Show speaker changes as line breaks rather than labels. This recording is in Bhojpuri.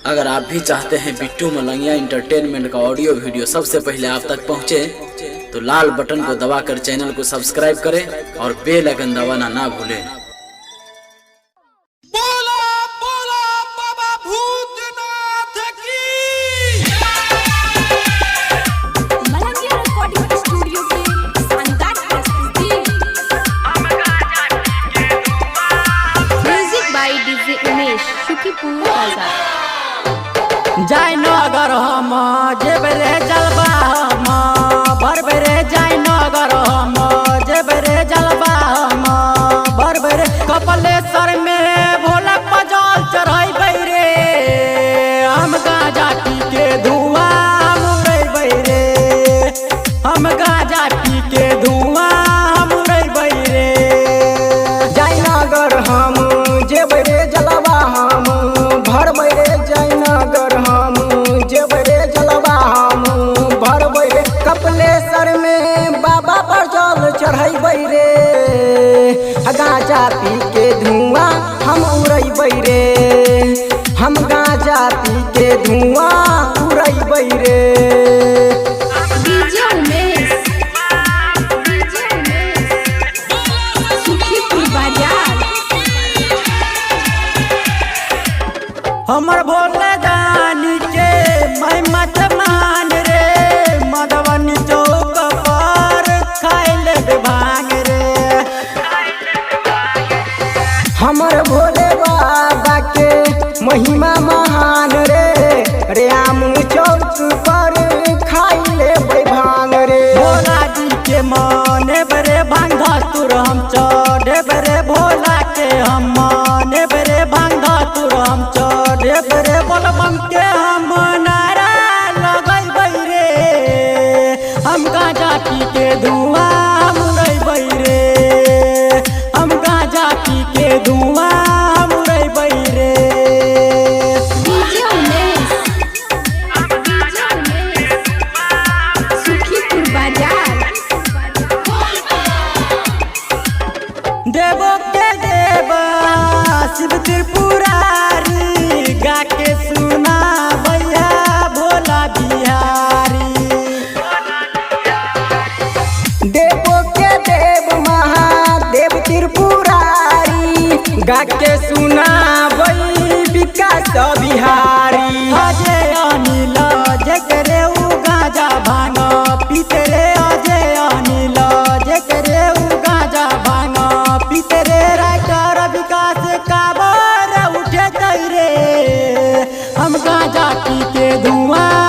अगर आप भी चाहते हैं बिट्टू मलंगिया इंटरटेनमेंट का ऑडियो वीडियो सबसे पहले आप तक पहुंचे, तो लाल बटन को दबाकर चैनल को सब्सक्राइब करें और बेल आइकन दबाना ना भूलें।
जयनगर हम जेबरे जलवा हम बरबरे जयनगर हम जेबरे जलवा हम बरबरे कपलेश्वर में भोला पजल चढ़ाई रे हम गांजा पी के धुआं उड़ै रे हम गांजा पी के धुआं उड़ै रे
जयनगर हम जेबरे जलवा हम भरबै रे जयनगर हम जेबरे जलवा हम भरबै रे कपलेश्वर में बाबा पर जल चढ़ैबै रे गांजा पी के धुआं हम उड़ैबै रे हम गांजा पी के धुआं उड़ैबै रे।
हमर भोले दानी के मैं मत मान रे मधुबनी चौक पर खाए ले भांग रे
हमर भोले बाबा के महिमा महान रे आम चौक पर खाई ले भांग रे
भोला जी के माने बरे भांग तुर हम चढ़े बरे भोला के हम माने बरे भांग तुर हम चढ़े बरे बोलबम के हम नारा लगै रे हम गांजा पी के धुआं उड़ै रे हम गांजा पी के धुआं उड़ै रे। देवो के देवा शिव त्रिपुरारी गा के सुना भैया भोला बिहारी
देवो के देव महादेव त्रिपुरारी गा के सुना विकास बिहारी
अजय अनिल जकरे उ गांजा भांग पीते रे अजय अनिल जकरे उ गांजा भांग पीते रे राइटर विकास काबर उठे रे हम गांजा पी के धुआं